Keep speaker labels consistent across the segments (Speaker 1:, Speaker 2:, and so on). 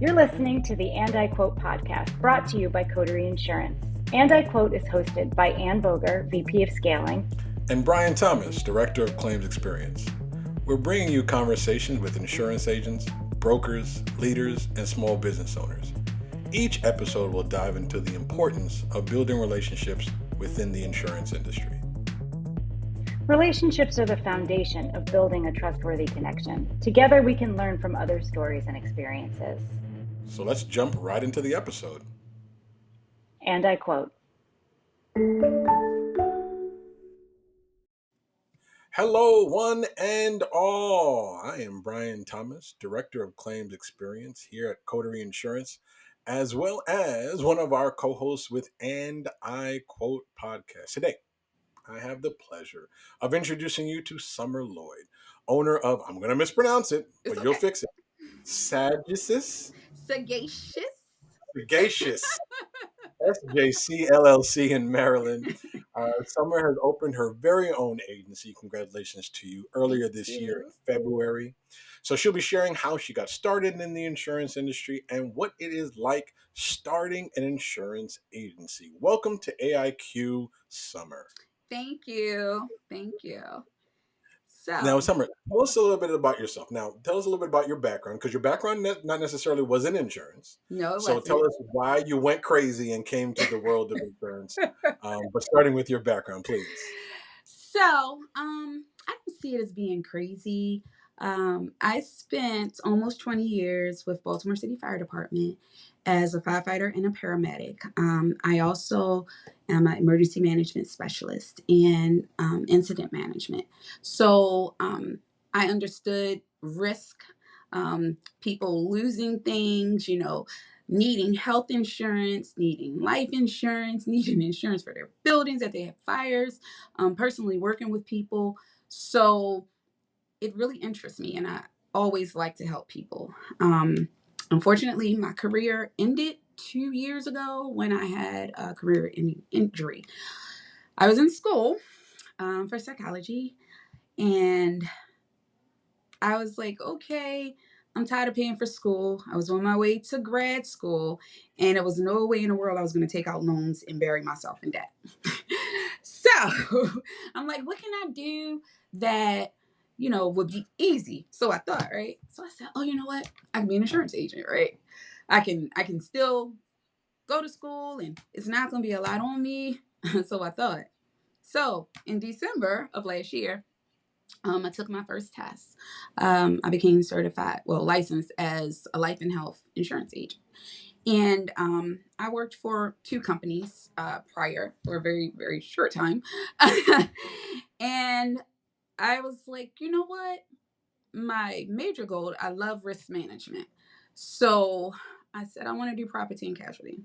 Speaker 1: You're listening to the And I Quote podcast, brought to you by Coterie Insurance. And I Quote is hosted by Ann Boger, VP of Scaling,
Speaker 2: and Brian Thomas, Director of Claims Experience. We're bringing you conversations with insurance agents, brokers, leaders, and small business owners. Each episode will dive into the importance of building relationships within the insurance industry.
Speaker 1: Relationships are the foundation of building a trustworthy connection. Together, we can learn from other stories and experiences.
Speaker 2: So let's jump right into the episode.
Speaker 1: And I quote.
Speaker 2: Hello, one and all. I am Brian Thomas, Director of Claims Experience here at Coterie Insurance, as well as one of our co-hosts with And I Quote podcast. Today, I have the pleasure of introducing you to Summer Lloyd, owner of, I'm going to mispronounce it, but you'll fix it, Sagacious SjC LLC in Maryland. Summer has opened her very own agency. Congratulations to you earlier this year in February. So she'll be sharing how she got started in the insurance industry and what it is like starting an insurance agency. Welcome to AIQ, Summer.
Speaker 3: Thank you. So
Speaker 2: Now, Summer, tell us a little bit about yourself. Now, tell us a little bit about your background, because your background not necessarily was in insurance.
Speaker 3: No, it
Speaker 2: so
Speaker 3: wasn't.
Speaker 2: Tell us why you went crazy and came to the world of insurance. But starting with your background, please.
Speaker 3: So, I don't see it as being crazy. I spent almost 20 years with Baltimore City Fire Department as a firefighter and a paramedic. I also am an emergency management specialist and incident management. So I understood risk, people losing things, needing health insurance, needing life insurance, needing insurance for their buildings that they have fires, personally working with people. So it really interests me, and I always like to help people. Unfortunately, my career ended 2 years ago when I had a career-ending injury. I was in school for psychology, and I was like, okay, I'm tired of paying for school. I was on my way to grad school, and there was no way in the world I was going to take out loans and bury myself in debt. So I'm like, what can I do that, would be easy? So I thought, right? So I said, oh, you know what? I can be an insurance agent, right? I can still go to school, and it's not going to be a lot on me. So I thought. So in December of last year, I took my first test. I became licensed as a life and health insurance agent. And I worked for 2 companies prior for a very, very short time. And I was like, you know what? My major goal, I love risk management. So I said, I want to do property and casualty,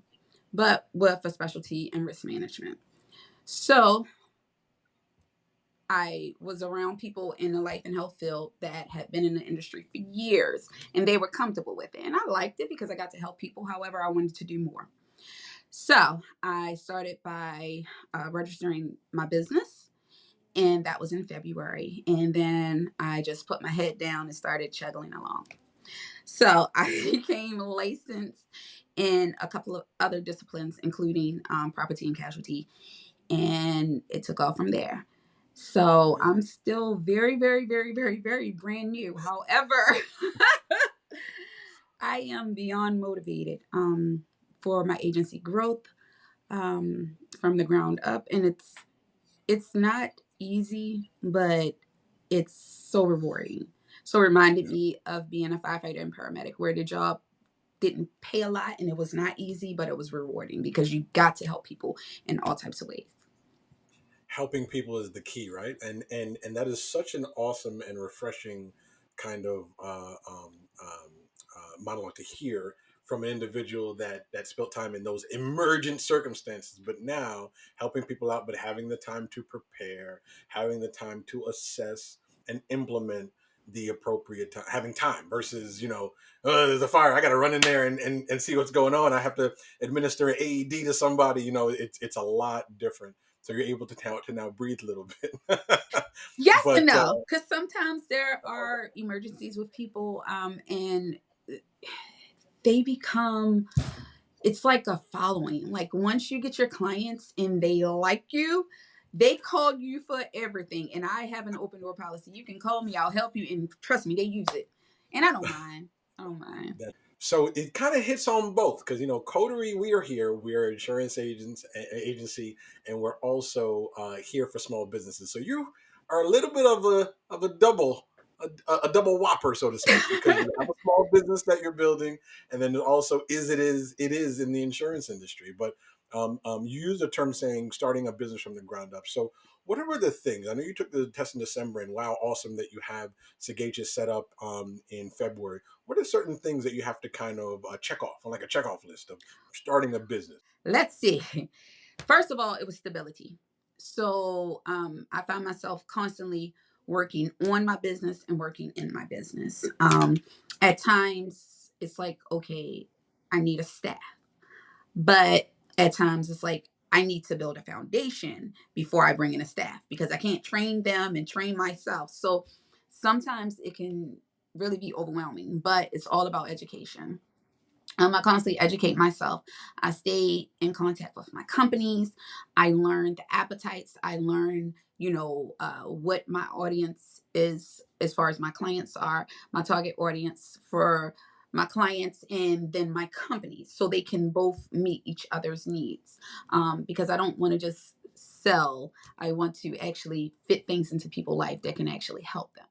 Speaker 3: but with a specialty in risk management. So I was around people in the life and health field that had been in the industry for years, and they were comfortable with it. And I liked it because I got to help people. However, I wanted to do more. So I started by registering my business, and that was in February. And then I just put my head down and started chugging along. So I became licensed in a couple of other disciplines, including property and casualty, and it took off from there. So I'm still very, very, very, very, very brand new. However, I am beyond motivated for my agency growth from the ground up, and it's not easy, but it's so rewarding. So it reminded me of being a firefighter and paramedic, where the job didn't pay a lot and it was not easy, but it was rewarding because you got to help people in all types of ways.
Speaker 2: Helping people is the key, right? And that is such an awesome and refreshing kind of monologue to hear from an individual that spent time in those emergent circumstances, but now helping people out, but having the time to prepare, having the time to assess and implement the appropriate time, having time versus, there's a fire, I got to run in there and see what's going on. I have to administer an AED to somebody, it's a lot different. So you're able to now breathe a little bit.
Speaker 3: Yes and no, because sometimes there are emergencies with people, and they become, it's like a following. Like once you get your clients and they like you, they call you for everything. And I have an open door policy. You can call me, I'll help you. And trust me, they use it. And I don't mind. I don't mind.
Speaker 2: So it kind of hits on both because Coterie, we are here. We are an insurance agency, and we're also here for small businesses. So you are a little bit of a double a double whopper, so to speak, because you have a small business that you're building, and then also it is in the insurance industry. But you use the term saying starting a business from the ground up. So what are the things? I know you took the test in December, and wow, awesome that you have Sagacious set up in February. What are certain things that you have to kind of check off on like a checkoff list of starting a business?
Speaker 3: Let's see. First of all, it was stability. So I found myself constantly working on my business and working in my business. At times, it's like, okay, I need a staff. But at times, it's like, I need to build a foundation before I bring in a staff because I can't train them and train myself. So sometimes it can really be overwhelming, but it's all about education. I constantly educate myself. I stay in contact with my companies. I learn the appetites. I learn, what my audience is as far as my clients are, my target audience for my clients, and then my companies, so they can both meet each other's needs. Because I don't want to just sell. I want to actually fit things into people's life that can actually help them.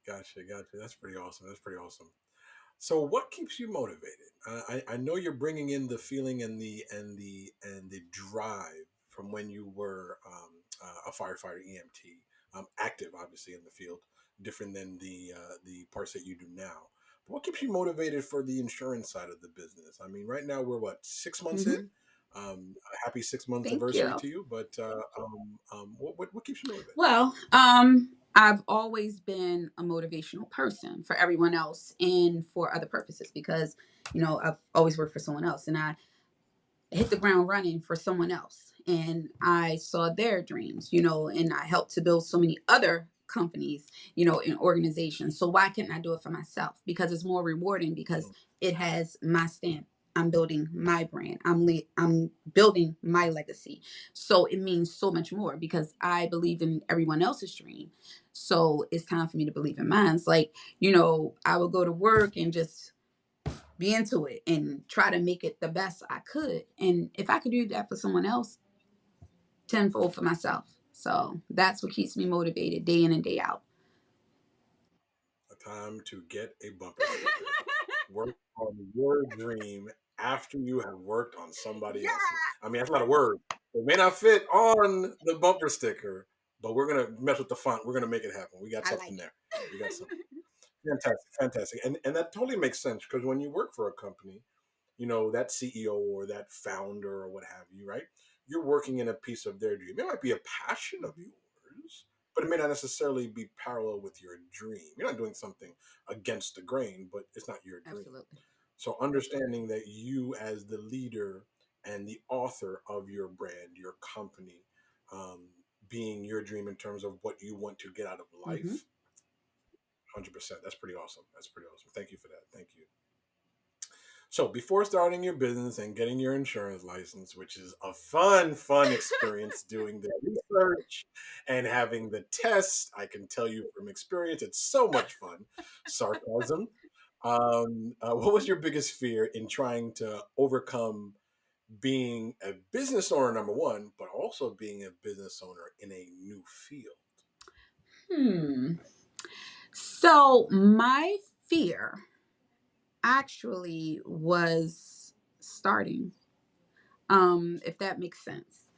Speaker 2: Gotcha. That's pretty awesome. That's pretty awesome. So, what keeps you motivated? I know you're bringing in the feeling and the drive from when you were a firefighter EMT, active obviously in the field, different than the parts that you do now. But what keeps you motivated for the insurance side of the business? I mean, right now we're what 6 months
Speaker 3: Hmm.
Speaker 2: in. A happy 6 month
Speaker 3: Thank
Speaker 2: anniversary
Speaker 3: you.
Speaker 2: to you. But what keeps you motivated?
Speaker 3: Well, I've always been a motivational person for everyone else and for other purposes because, I've always worked for someone else and I hit the ground running for someone else. And I saw their dreams, and I helped to build so many other companies, and organizations. So why couldn't I do it for myself? Because it's more rewarding because it has my stamp. I'm building my brand. I'm building my legacy. So it means so much more because I believed in everyone else's dream. So it's time for me to believe in mine. It's like, I would go to work and just be into it and try to make it the best I could. And if I could do that for someone else, tenfold for myself. So that's what keeps me motivated day in and day out.
Speaker 2: A time to get a bumper sticker. Work on your dream after you have worked on somebody
Speaker 3: Yeah.
Speaker 2: else's. I mean, that's not a word. It may not fit on the bumper sticker, but we're gonna mess with the font. We're gonna make it happen. We got
Speaker 3: I like
Speaker 2: something there. We got something.
Speaker 3: it.
Speaker 2: Fantastic. And that totally makes sense because when you work for a company, that CEO or that founder or what have you, right? You're working in a piece of their dream. It might be a passion of yours, but it may not necessarily be parallel with your dream. You're not doing something against the grain, but it's not your dream.
Speaker 3: Absolutely.
Speaker 2: So understanding that you as the leader and the author of your brand, your company, um, being your dream in terms of what you want to get out of
Speaker 3: Mm-hmm.
Speaker 2: life, 100%. That's pretty awesome. That's pretty awesome. Thank you for that. Thank you. So before starting your business and getting your insurance license, which is a fun experience doing the research and having the test, I can tell you from experience, it's so much fun. Sarcasm. What was your biggest fear in trying to overcome being a business owner, number one, but also being a business owner in a new field?
Speaker 3: Hmm. So my fear actually was starting. If that makes sense.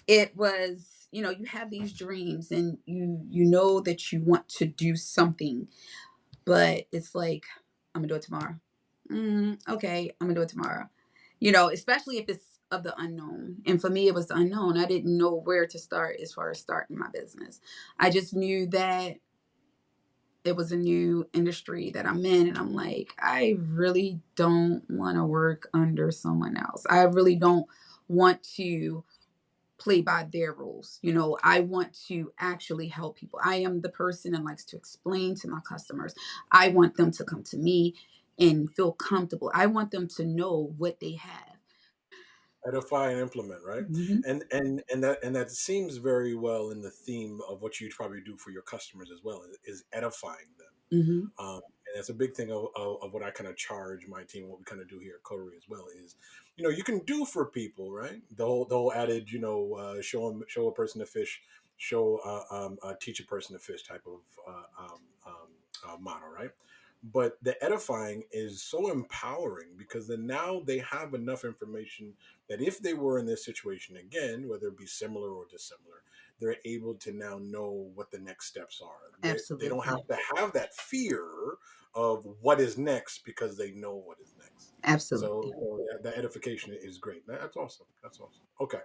Speaker 3: It was, you have these dreams and you know that you want to do something, but it's like, I'm gonna do it tomorrow. Okay, I'm gonna do it tomorrow. Especially if it's of the unknown. And for me, it was the unknown. I didn't know where to start as far as starting my business. I just knew that it was a new industry that I'm in. And I'm like, I really don't want to work under someone else. I really don't want to play by their rules. I want to actually help people. I am the person that likes to explain to my customers. I want them to come to me and feel comfortable. I want them to know what they have.
Speaker 2: Edify and implement, right?
Speaker 3: Hmm.
Speaker 2: And that seems very well in the theme of what you probably do for your customers as well, is edifying them.
Speaker 3: Hmm.
Speaker 2: And that's a big thing of what I kind of charge my team, what we kind of do here at Coterie as well, is, you can do for people, right? The whole adage, show a person to fish, teach a person to fish type of motto, right? But the edifying is so empowering, because then now they have enough information that if they were in this situation again, whether it be similar or dissimilar, they're able to now know what the next steps are. They don't have
Speaker 3: Absolutely.
Speaker 2: to have that fear of what is next, because they know what is next. So,
Speaker 3: Absolutely.
Speaker 2: the edification is great. That's awesome. That's awesome. Okay.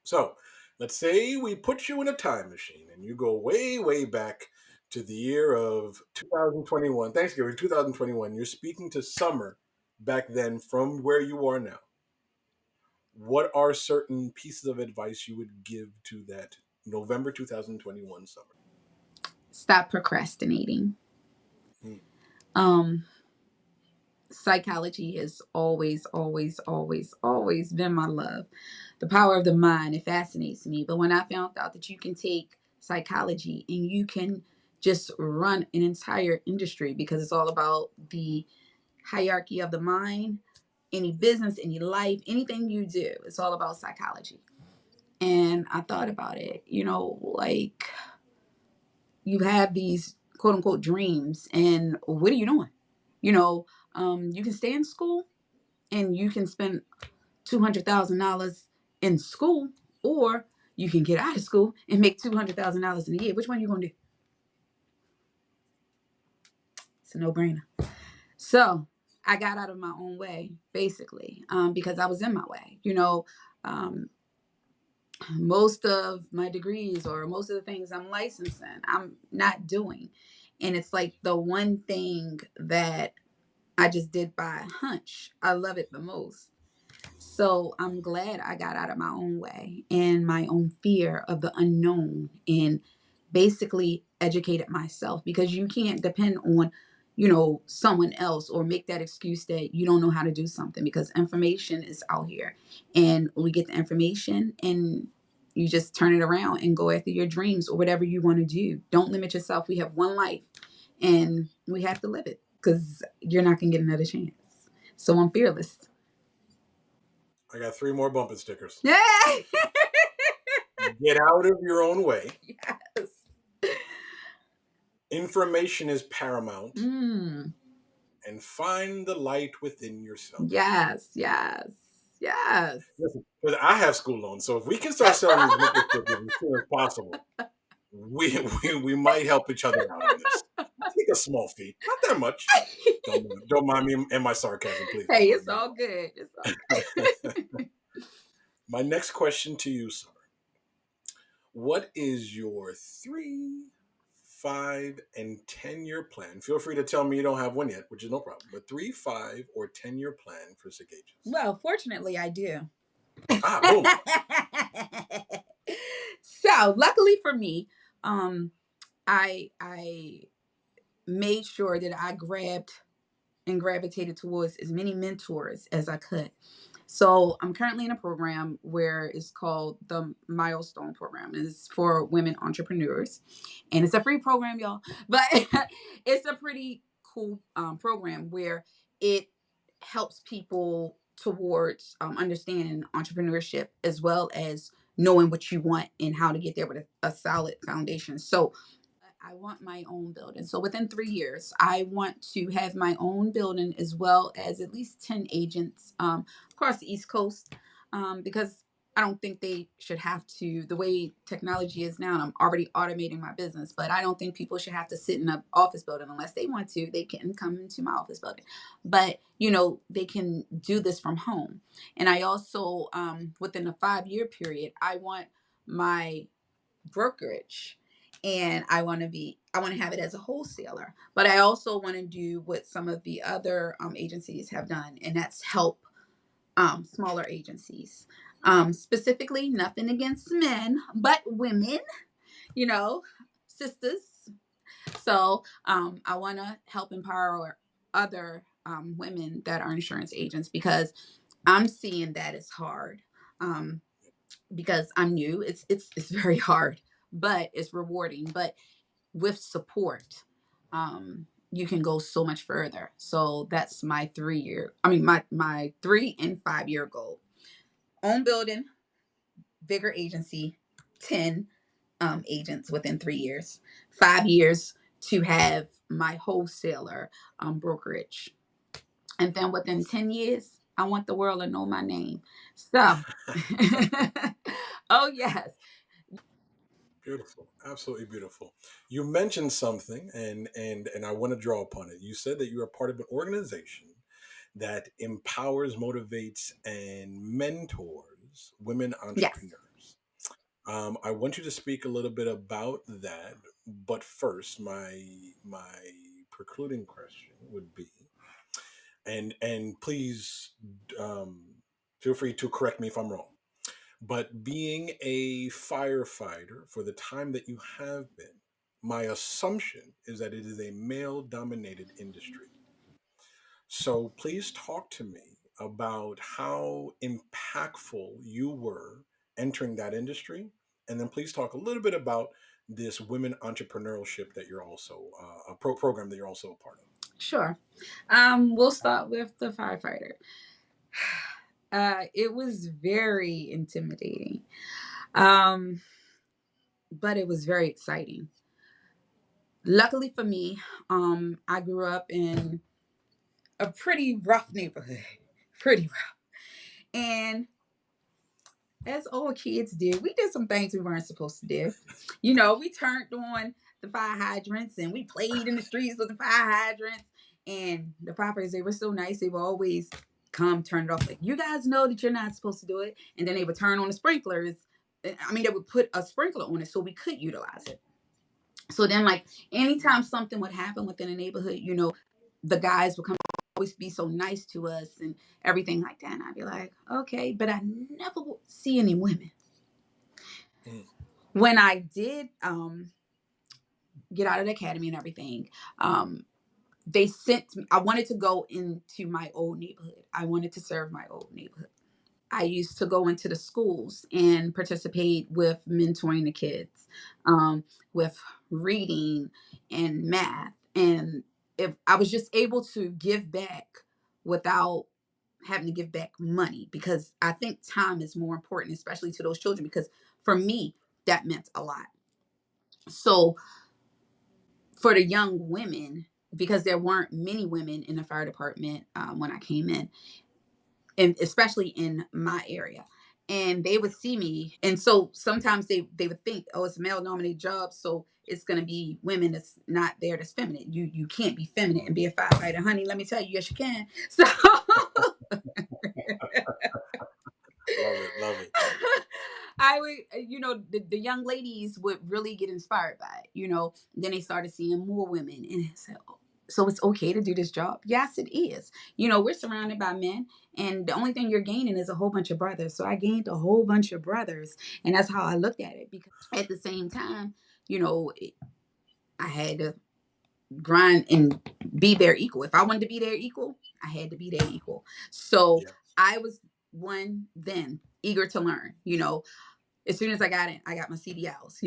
Speaker 2: So let's say we put you in a time machine and you go way, way back to the year of 2021, Thanksgiving 2021. You're speaking to Summer back then from where you are now. What are certain pieces of advice you would give to that November 2021 Summer?
Speaker 3: Stop procrastinating.
Speaker 2: Hmm.
Speaker 3: Um, Psychology has always, always, always, always been my love. The power of the mind, it fascinates me. But when I found out that you can take psychology and you can just run an entire industry, because it's all about the hierarchy of the mind, any business, any life, anything you do, it's all about psychology. And I thought about it, like, you have these quote unquote dreams, and what are you doing? You know, you can stay in school and you can spend $200,000 in school, or you can get out of school and make $200,000 in a year. Which one are you gonna do? It's a no brainer. So I got out of my own way, basically, because I was in my way. Um, most of my degrees, or most of the things I'm licensed in, I'm not doing. And it's like the one thing that I just did by hunch. I love it the most. So I'm glad I got out of my own way and my own fear of the unknown, and basically educated myself, because you can't depend on, someone else, or make that excuse that you don't know how to do something, because information is out here, and we get the information and you just turn it around and go after your dreams or whatever you want to do. Don't limit yourself. We have one life and we have to live it, because you're not going to get another chance. So I'm fearless.
Speaker 2: I got three more bumping stickers.
Speaker 3: Yay!
Speaker 2: Get out of your own way.
Speaker 3: Yes.
Speaker 2: Information is paramount.
Speaker 3: Mm.
Speaker 2: And find the light within yourself.
Speaker 3: Yes, yes, yes.
Speaker 2: Listen, because I have school loans, so if we can start selling these bumping stickers as soon as possible, we might help each other out on this. Take a small fee, not that much. Don't mind me and my sarcasm, please.
Speaker 3: Hey,
Speaker 2: Don't mind
Speaker 3: it's
Speaker 2: me at
Speaker 3: all
Speaker 2: all.
Speaker 3: good. It's all good.
Speaker 2: My next question to you, Summer. What is your 3, 5, and 10-year plan? Feel free to tell me you don't have one yet, which is no problem. But 3, 5, or 10-year plan for Sagacious.
Speaker 3: Well, fortunately, I do.
Speaker 2: Ah, boom.
Speaker 3: So, luckily for me, I made sure that I grabbed and gravitated towards as many mentors as I could. So I'm currently in a program where it's called the Milestone Program. It's for women entrepreneurs, and it's a free program, y'all. But it's a pretty cool program where it helps people towards understanding entrepreneurship, as well as knowing what you want and how to get there with a solid foundation. So I want my own building. So within 3 years, I want to have my own building, as well as at least 10 agents across the East Coast, because I don't think they should have to, the way technology is now, and I'm already automating my business, but I don't think people should have to sit in an office building unless they want to. They can come into my office building. But, they can do this from home. And I also, within a 5-year period, I want my brokerage, and I want to have it as a wholesaler. But I also want to do what some of the other agencies have done, and that's help smaller agencies, specifically, nothing against men but women, you know sisters. So I want to help empower other women that are insurance agents, because I'm seeing that it's hard. Um, because I'm new, it's very hard, but it's rewarding. But with support, you can go so much further. So that's my 3 year. I mean, my 3 and 5 year goal: own building, bigger agency, 10 agents within 3 years, 5 years to have my wholesaler brokerage. And then within 10 years, I want the world to know my name. So, oh, yes.
Speaker 2: Beautiful, absolutely beautiful. You mentioned something, and I want to draw upon it. You said that you are part of an organization that empowers, motivates, and mentors women
Speaker 3: Yes.
Speaker 2: entrepreneurs. I want you to speak a little bit about that, but first, my precluding question would be, and please um, feel free to correct me if I'm wrong. But being a firefighter for the time that you have been, my assumption is that it is a male dominated industry. So please talk to me about how impactful you were entering that industry. And then please talk a little bit about this women entrepreneurship that you're also, a program that you're also a part of.
Speaker 3: Sure. We'll start with the firefighter. It was very intimidating, um, but it was very exciting. Luckily for me, I grew up in a pretty rough neighborhood, pretty rough. And as old kids do, we did some things we weren't supposed to do. We turned on the fire hydrants and we played in the streets with the fire hydrants. And the firefighters, they were so nice. They would always come, turn it off. Like, you guys know that you're not supposed to do it. And then they would turn on the sprinklers. I mean, they would put a sprinkler on it so we could utilize it. So then, like, anytime something would happen within a neighborhood, the guys would come, always be so nice to us and everything like that. And I'd be like, okay, but I never would see any women.
Speaker 2: Mm.
Speaker 3: When I did get out of the academy and everything, they sent me. I wanted to go into my old neighborhood. I wanted to serve my old neighborhood. I used to go into the schools and participate with mentoring the kids, with reading and math. And if I was just able to give back without having to give back money, because I think time is more important, especially to those children, because for me, that meant a lot. So for the young women, because there weren't many women in the fire department when I came in, and especially in my area, and they would see me, and so sometimes they would think, oh, it's a male dominated job, so it's going to be women that's not there, that's feminine. You can't be feminine and be a firefighter, honey. Let me tell you, yes you can. So
Speaker 2: Love it, love it.
Speaker 3: I would, the young ladies would really get inspired by it, then they started seeing more women and said, oh, so it's okay to do this job. Yes, it is. We're surrounded by men, and the only thing you're gaining is a whole bunch of brothers. So I gained a whole bunch of brothers, and that's how I looked at it. Because at the same time, you know, I had to grind and be their equal. If I wanted to be their equal, I had to be their equal. So
Speaker 2: Yeah.
Speaker 3: I was one then eager to learn. As soon as I got in, I got my CDLs.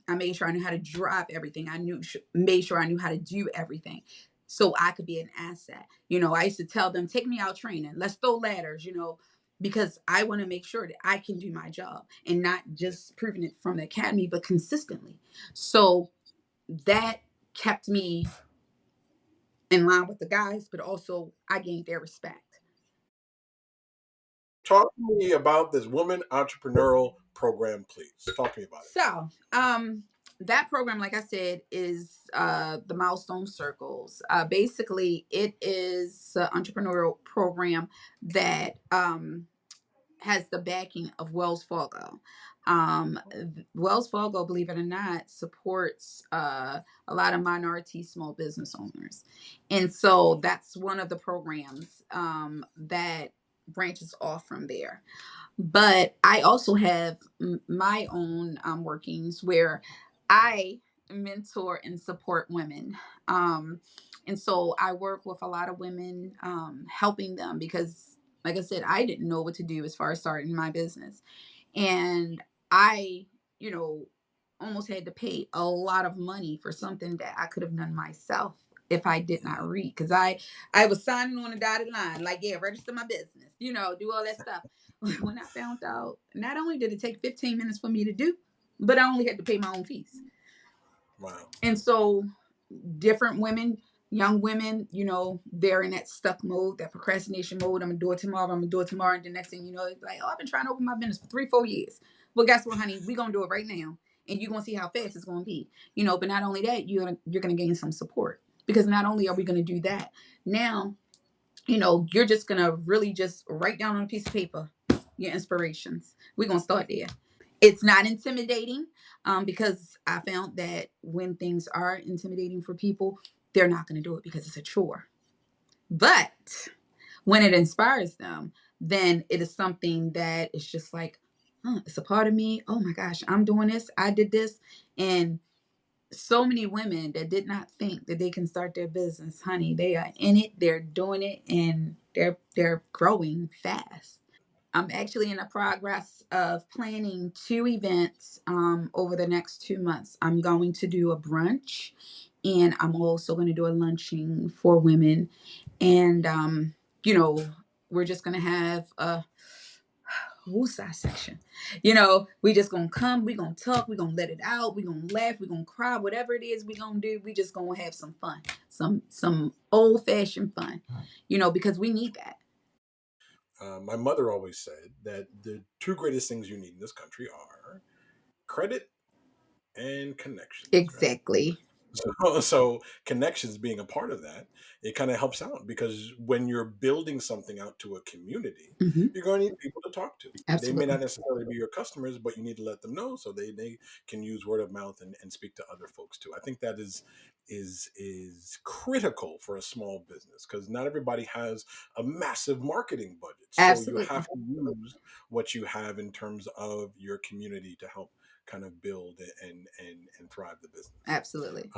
Speaker 3: I made sure I knew how to drive everything. Made sure I knew how to do everything, so I could be an asset. I used to tell them, take me out training. Let's throw ladders. Because I want to make sure that I can do my job and not just proving it from the academy, but consistently. So that kept me in line with the guys, but also I gained their respect.
Speaker 2: Talk to me about this woman entrepreneurial program, please. Talk to me about it.
Speaker 3: So, that program, like I said, is the Milestone Circles. Basically, it is an entrepreneurial program that has the backing of Wells Fargo. Wells Fargo, believe it or not, supports a lot of minority small business owners. And so that's one of the programs that branches off from there. But I also have my own workings where I mentor and support women. And so I work with a lot of women, helping them because, like I said, I didn't know what to do as far as starting my business. And I, you know, almost had to pay a lot of money for something that I could have done myself if I did not read. Because I was signing on a dotted line, like, yeah, register my business, do all that stuff. When I found out, not only did it take 15 minutes for me to do, but I only had to pay my own fees.
Speaker 2: Wow.
Speaker 3: And so different women, young women, they're in that stuck mode, that procrastination mode. I'm gonna do it tomorrow. I'm gonna do it tomorrow. And the next thing you know, it's like, oh, I've been trying to open my business for 3-4 years. Well, guess what, honey? We're gonna do it right now, and you're gonna see how fast it's gonna be. But not only that, you're gonna gain some support, because not only are we gonna do that now, you're just gonna really just write down on a piece of paper your inspirations. We're gonna start there. It's not intimidating, because I found that when things are intimidating for people, they're not going to do it because it's a chore. But when it inspires them, then it is something that is just like, it's a part of me. Oh my gosh, I'm doing this. I did this. And so many women that did not think that they can start their business, honey, they are in it, they're doing it, and they're growing fast. I'm actually in the progress of planning 2 events over the next 2 months. I'm going to do a brunch, and I'm also going to do a luncheon for women. And, we're just going to have a woosah section. We just going to come, we going to talk, we going to let it out, we going to laugh, we going to cry, whatever it is we going to do, we just going to have some fun, some old-fashioned fun, because we need that.
Speaker 2: My mother always said that the 2 greatest things you need in this country are credit and connections, right?
Speaker 3: Exactly.
Speaker 2: So connections being a part of that, it kind of helps out, because when you're building something out to a community,
Speaker 3: Mm-hmm.
Speaker 2: you're going to need people to talk to. They may
Speaker 3: Absolutely.
Speaker 2: not necessarily be your customers, but you need to let them know so they can use word of mouth and speak to other folks too. I think that is critical for a small business, because not everybody has a massive marketing budget. So you
Speaker 3: Absolutely.
Speaker 2: have to use what you have in terms of your community to help kind of build and thrive the business.
Speaker 3: Absolutely.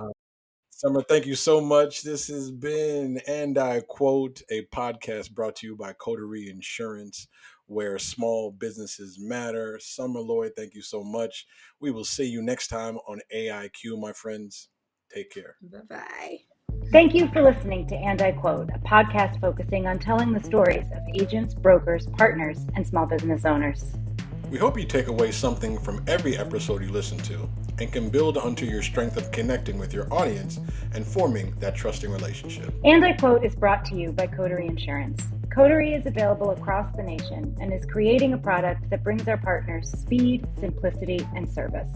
Speaker 2: Summer, thank you so much. This has been, and I quote, a podcast brought to you by Coterie Insurance, where small businesses matter. Summer Lloyd, thank you so much. We will see you next time on AIQ, my friends. Take care.
Speaker 3: Bye-bye.
Speaker 1: Thank you for listening to And I Quote, a podcast focusing on telling the stories of agents, brokers, partners, and small business owners.
Speaker 2: We hope you take away something from every episode you listen to and can build onto your strength of connecting with your audience and forming that trusting relationship.
Speaker 1: And I Quote is brought to you by Coterie Insurance. Coterie is available across the nation and is creating a product that brings our partners speed, simplicity, and service.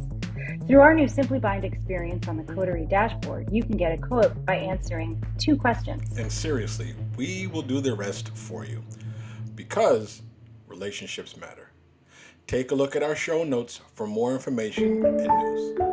Speaker 1: Through our new SimplyBind Experience on the Coterie dashboard, you can get a quote by answering 2 questions.
Speaker 2: And seriously, we will do the rest for you, because relationships matter. Take a look at our show notes for more information and news.